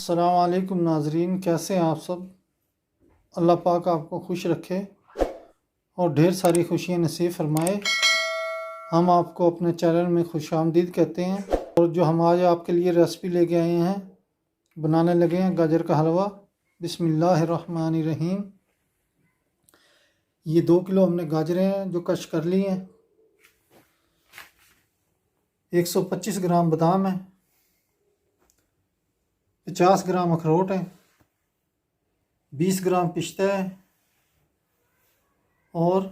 अस्सलाम वालेकुम नाजरीन, कैसे हैं आप सब। अल्लाह पाक आपको खुश रखे और ढेर सारी खुशियाँ नसीब फरमाए। हम आपको अपने चैनल में खुशामदीद कहते हैं। और जो हम आज आपके लिए रेसिपी लेके आए हैं, बनाने लगे हैं गाजर का हलवा। बिस्मिल्लाहिर्रहमानिर्रहीम। ये 2 किलो हमने गाजरें हैं जो कश कर ली हैं। 125 ग्राम बादाम है, 50 ग्राम अखरोट है, 20 ग्राम पिस्ता है और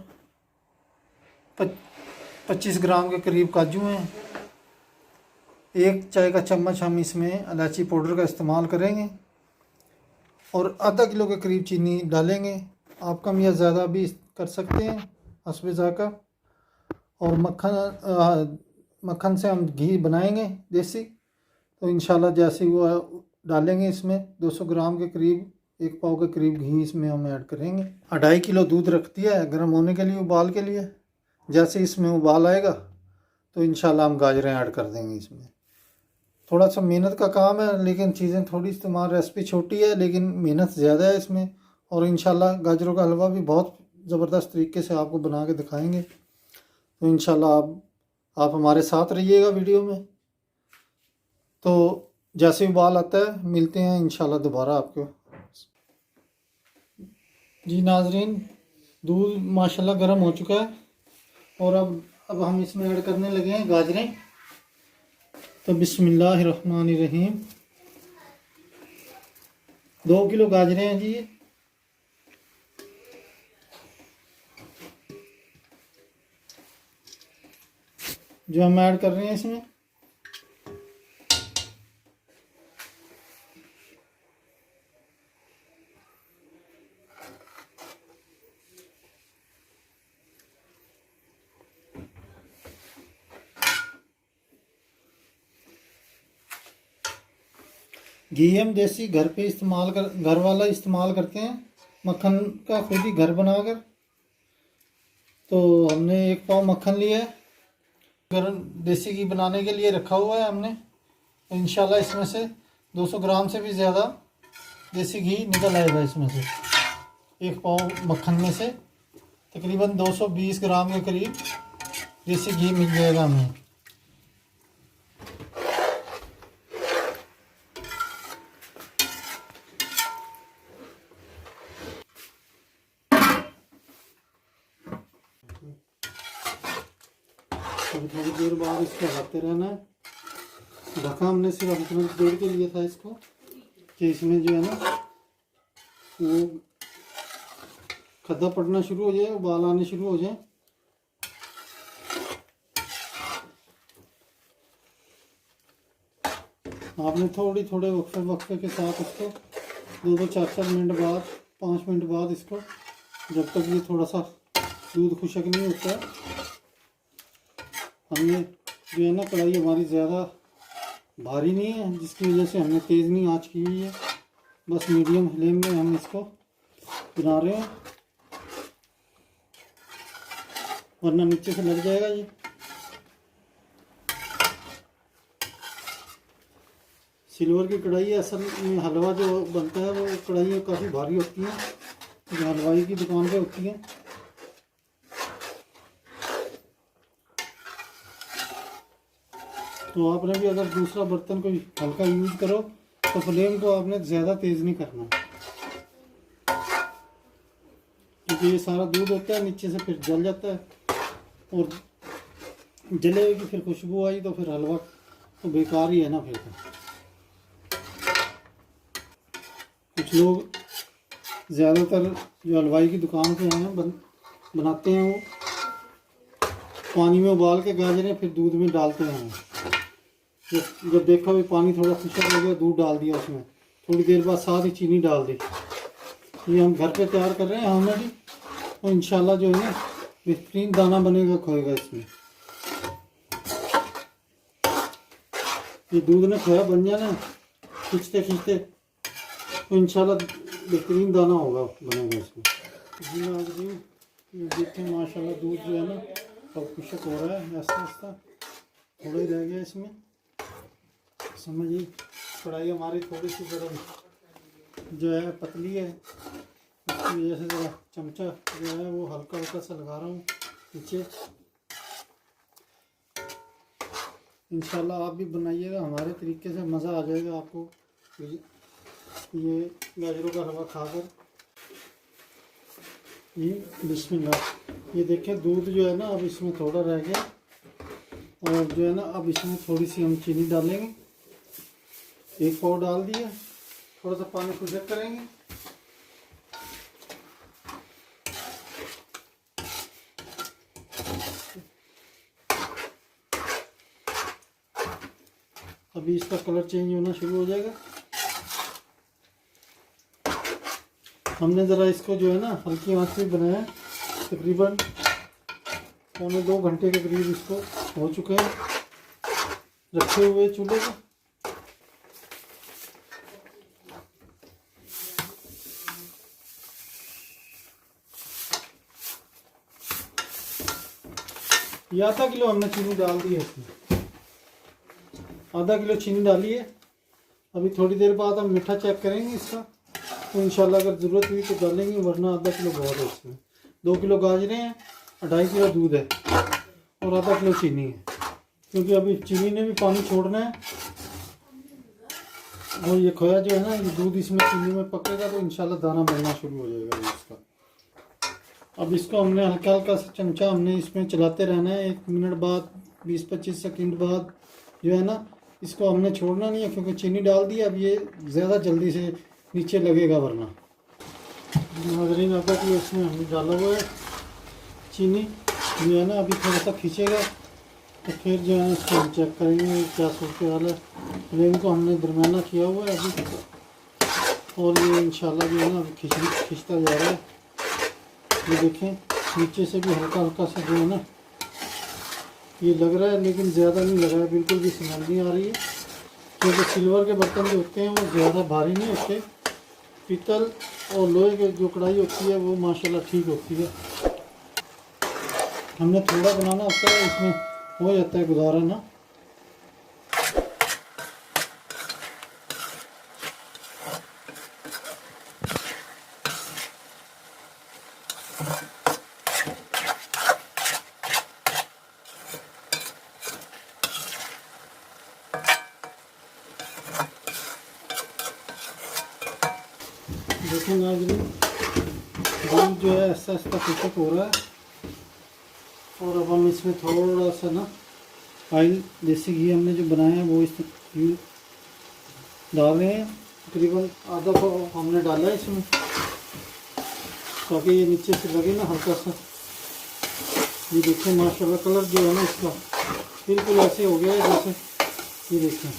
25 ग्राम के करीब काजू हैं। 1 चाय का चम्मच हम इसमें इलायची पाउडर का इस्तेमाल करेंगे और आधा किलो के करीब चीनी डालेंगे। आप कम या ज़्यादा भी कर सकते हैं हस्बे ज़ायक़ा। और मक्खन से हम घी बनाएंगे देसी। तो इंशाल्लाह जैसे वो डालेंगे इसमें 200 ग्राम के करीब, 1 पाव के करीब घी इसमें हम ऐड करेंगे। 2.5 किलो दूध रख दिया है गर्म होने के लिए, उबाल के लिए। जैसे इसमें उबाल आएगा तो इंशाल्लाह हम गाजरें ऐड कर देंगे इसमें। थोड़ा सा मेहनत का काम है, लेकिन चीज़ें थोड़ी इस्तेमाल, रेसिपी छोटी है लेकिन मेहनत ज़्यादा है इसमें। और इंशाल्लाह गाजरों का हलवा भी बहुत ज़बरदस्त तरीके से आपको बना के दिखाएंगे। तो इंशाल्लाह आप हमारे साथ रहिएगा वीडियो में। तो जैसे उबाल आता है मिलते हैं इंशाल्लाह दोबारा आपको। जी नाजरीन, दूध माशाल्लाह गर्म हो चुका है और अब हम इसमें ऐड करने लगे हैं गाजरें। तो बिस्मिल्लाहिर्रहमानिर्रहीम। 2 किलो गाजरें हैं जी। जो हम ऐड कर रहे हैं इसमें घी हम देसी घर पे घर वाला इस्तेमाल करते हैं, मक्खन का खुद ही घर बनाकर। तो हमने 1 पाव मक्खन लिया है, गर्म देसी घी बनाने के लिए रखा हुआ है हमने। तो इंशाल्लाह इसमें से 200 ग्राम से भी ज़्यादा देसी घी निकल आएगा इसमें से। 1 पाव मक्खन में से तकरीबन 220 ग्राम के करीब देसी घी मिल जाएगा हमें। थोड़ी देर बाद इसको हलाते रहना है। ढका हमने सिर्फ इतना देर के लिए था इसको कि इसमें जो है ना वो खद्दा पड़ना शुरू हो जाए, उबाल आने शुरू हो जाए। आपने थोड़े वक्फे के साथ इसको 2-2, 4-4 मिनट बाद, 5 मिनट बाद इसको, जब तक ये थोड़ा सा दूध खुशक नहीं होता है। हमने जो है ना कढ़ाई हमारी ज़्यादा भारी नहीं है, जिसकी वजह से हमने तेज़ नहीं आंच की हुई है। बस मीडियम फ्लेम में हम इसको बना रहे हैं, वरना नीचे से लग जाएगा ये। सिल्वर की कढ़ाई है। असल में हलवा जो बनता है वो कढ़ाइयाँ काफ़ी भारी होती हैं, जो हलवाई की दुकान पे होती हैं। तो आपने भी अगर दूसरा बर्तन कोई हल्का यूज़ करो तो फ्लेम को आपने ज़्यादा तेज़ नहीं करना, क्योंकि ये सारा दूध होता है नीचे से फिर जल जाता है। और जलेगी फिर खुशबू आई तो फिर हलवा तो बेकार ही है ना। फिर कुछ लोग ज़्यादातर जो हलवाई की दुकान पे हैं बनाते हैं, वो पानी में उबाल के गाजरें फिर दूध में डालते हैं। जब देखा भी पानी थोड़ा खुशक हो गया, दूध डाल दिया उसमें, थोड़ी देर बाद साथ ही चीनी डाल दी। ये हम घर पे तैयार कर रहे हैं हमने भी, और इंशाल्लाह जो है ना बेहतरीन दाना बनेगा खोएगा इसमें। ये दूध ने खोया बन जाना, खींचते खींचते तो इंशाल्लाह बेहतरीन दाना होगा, बनेगा इसमें। जी देखें माशाल्लाह दूध जो है ना अब खुशक हो रहा है आहिस्ता आहिस्ता। थोड़ा ही रह गया इसमें, समझिए। कढ़ाई हमारी थोड़ी सी गर्म जो है पतली है, इसकी वजह से ज़रा चमचा जो है वो हल्का हल्का सा लगा रहा हूँ नीचे। इंशाल्लाह आप भी बनाइएगा हमारे तरीके से, मज़ा आ जाएगा आपको ये गाजरों का हलवा खाकर। ये बिस्मिल्लाह, ये देखें दूध जो है ना अब इसमें थोड़ा रह गया, और जो है ना अब इसमें थोड़ी सी हम चीनी डालेंगे। एक पाव डाल दिया, थोड़ा सा पानी खुशक करेंगे। अभी इसका कलर चेंज होना शुरू हो जाएगा। हमने ज़रा इसको जो है ना हल्की आंच पे बनाया, तकरीबन 1.25 घंटे के करीब इसको हो चुके हैं रखे हुए चूल्हे पर। ये आधा किलो हमने चीनी डाल दी है इसमें, आधा किलो चीनी डाली है। अभी थोड़ी देर बाद हम मीठा चेक करेंगे इसका, तो इंशाल्लाह अगर ज़रूरत हुई तो डालेंगे, वरना आधा किलो बहुत है इसमें। 2 किलो गाजरें हैं, 2.5 किलो दूध है और आधा किलो चीनी है, क्योंकि अभी चीनी ने भी पानी छोड़ना है। और ये खोया जो है ना, ये दूध इसमें चीनी में पकेगा तो इंशाल्लाह दाना बनना शुरू हो जाएगा इसका। अब इसको हमने हल्का हल्का सा चमचा हमने इसमें चलाते रहना है। 1 मिनट बाद 20-25 सेकंड बाद जो है ना इसको हमने छोड़ना नहीं है, क्योंकि चीनी डाल दी। अब ये ज़्यादा जल्दी से नीचे लगेगा वरना। नाज़रीन आता कि इसमें हमने डाला हुआ है चीनी, जो है ना अभी थोड़ा सा खींचेगा तो फिर जो है इसको हम चेक करेंगे क्या सूरत हाल है। फ्लेम को हमने दरमियाना किया हुआ है अभी, और ये इंशाल्लाह जो है ना खींचता जा रहा है। ये देखें नीचे से भी हल्का हल्का सा जो है ना ये लग रहा है, लेकिन ज़्यादा नहीं लग रहा है, बिल्कुल भी स्मेल नहीं आ रही है। क्योंकि सिल्वर के बर्तन जो होते हैं वो ज़्यादा भारी नहीं होते, पीतल और लोहे की जो कढ़ाई होती है वो माशाल्लाह ठीक होती है। हमने थोड़ा बनाना होता है, इसमें हो जाता है गुजारा ना। देखिए नाज़रीन, दूध जो है ऐसा ऐसा कुछ हो रहा है। और अब हम इसमें थोड़ा सा ना ऑयल, देसी घी हमने जो बनाया है वो इसमें डाल रहे हैं। तकरीबन आधा पाव हमने डाला है इसमें, ताकि ये नीचे से लगे ना हल्का सा। ये देखिए माशाल्लाह कलर जो है ना इसका बिल्कुल ऐसे हो गया है जैसे, ये देखें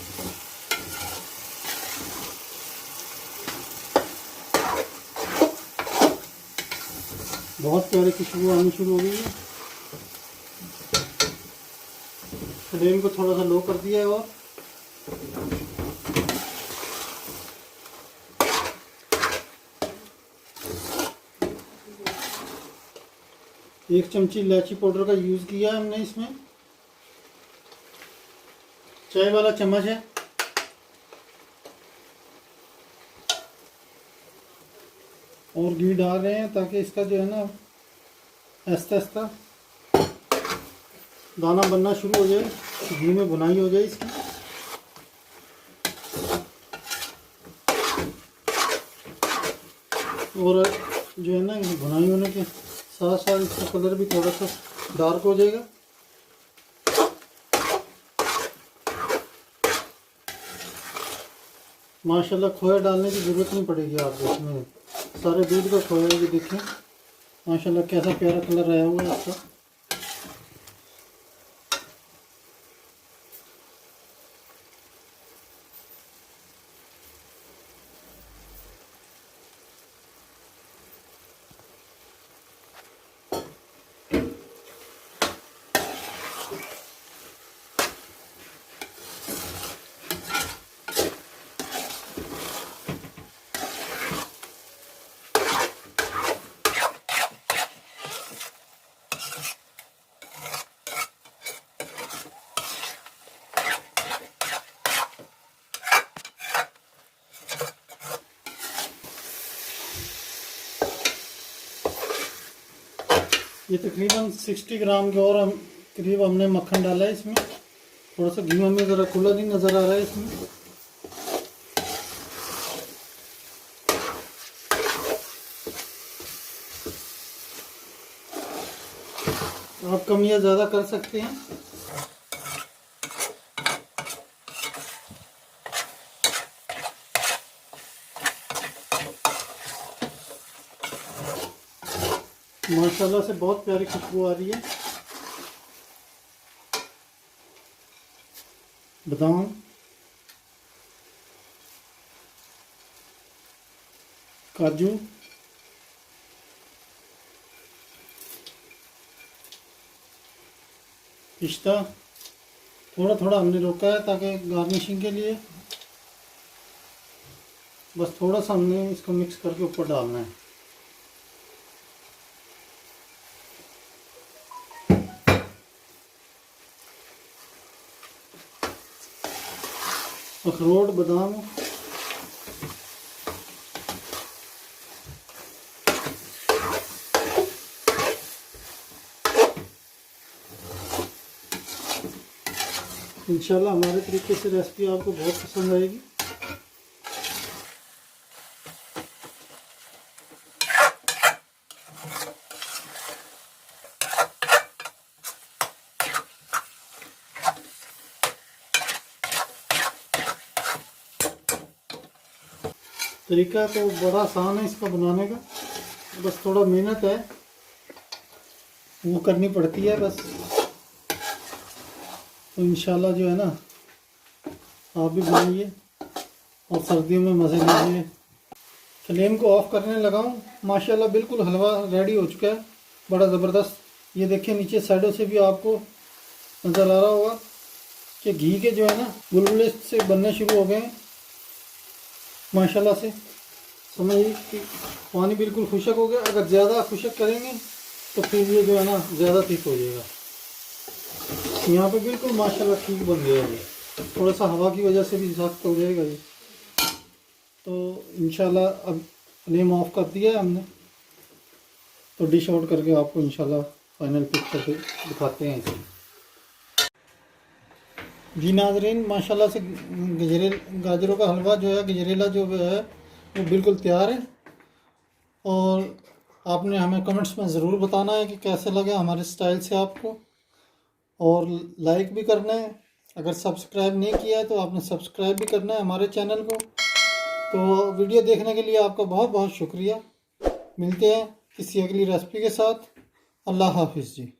बहुत प्यारी खुशबू आनी शुरू हो गई है। फ्लेम को थोड़ा सा लो कर दिया है और एक चमची इलायची पाउडर का यूज़ किया है हमने इसमें, चाय वाला चम्मच है। और घी डाल रहे हैं ताकि इसका जो है ना आहिस्ता आहिस्ता दाना बनना शुरू हो जाए, घी में बुनाई हो जाए इसकी। और जो है ना भुनाई होने के साथ साथ इसका कलर भी थोड़ा सा डार्क हो जाएगा। माशाल्लाह खोया डालने की ज़रूरत नहीं पड़ेगी आपको, इसमें सारे दूध का खोया। ये देखें माशाल्लाह कैसा प्यारा कलर आया हुआ है इसका। ये तकरीबन 60 ग्राम के और हम करीब हमने मक्खन डाला है इसमें। थोड़ा सा घी हमें ज़रा खुला नहीं नज़र आ रहा है इसमें। आप कम या ज़्यादा कर सकते हैं। माशाल्लाह से बहुत प्यारी खुशबू आ रही है। बादाम, काजू, पिस्ता थोड़ा थोड़ा हमने रोका है ताकि गार्निशिंग के लिए, बस थोड़ा सा हमने इसको मिक्स करके ऊपर डालना है। अखरोट, बादाम, इंशाल्लाह हमारे तरीके से रेसिपी आपको बहुत पसंद आएगी। तरीका तो बड़ा आसान है इसका बनाने का, बस थोड़ा मेहनत है वो करनी पड़ती है बस। तो इंशाल्लाह जो है ना आप भी बनाइए और सर्दियों में मज़े लीजिए। फ्लेम को ऑफ करने लगा हूँ। माशाल्लाह बिल्कुल हलवा रेडी हो चुका है, बड़ा ज़बरदस्त। ये देखिए नीचे साइडों से भी आपको नज़र आ रहा होगा कि घी के जो है ना बुलबुले से बनने शुरू हो गए हैं। माशाल्लाह से समझिए कि पानी बिल्कुल खुशक हो गया। अगर ज़्यादा खुशक करेंगे तो फिर ये जो है ना ज़्यादा थिक हो जाएगा। यहाँ पे बिल्कुल माशाल्लाह ठीक बन गया है। थोड़ा सा हवा की वजह से भी सख्त हो जाएगा ये। तो इंशाल्लाह अब फ्लेम ऑफ कर दिया है हमने, तो डिश आउट करके आपको इंशाल्लाह फाइनल पिक्चर पे दिखाते हैं इसे। जी नाज़रीन, माशाल्लाह से गाजरों का हलवा जो है, गजरेला जो है वो बिल्कुल तैयार है। और आपने हमें कमेंट्स में ज़रूर बताना है कि कैसे लगा हमारे स्टाइल से आपको, और लाइक भी करना है। अगर सब्सक्राइब नहीं किया है तो आपने सब्सक्राइब भी करना है हमारे चैनल को। तो वीडियो देखने के लिए आपका बहुत बहुत शुक्रिया। मिलते हैं किसी अगली रेसिपी के साथ। अल्लाह हाफिज़ जी।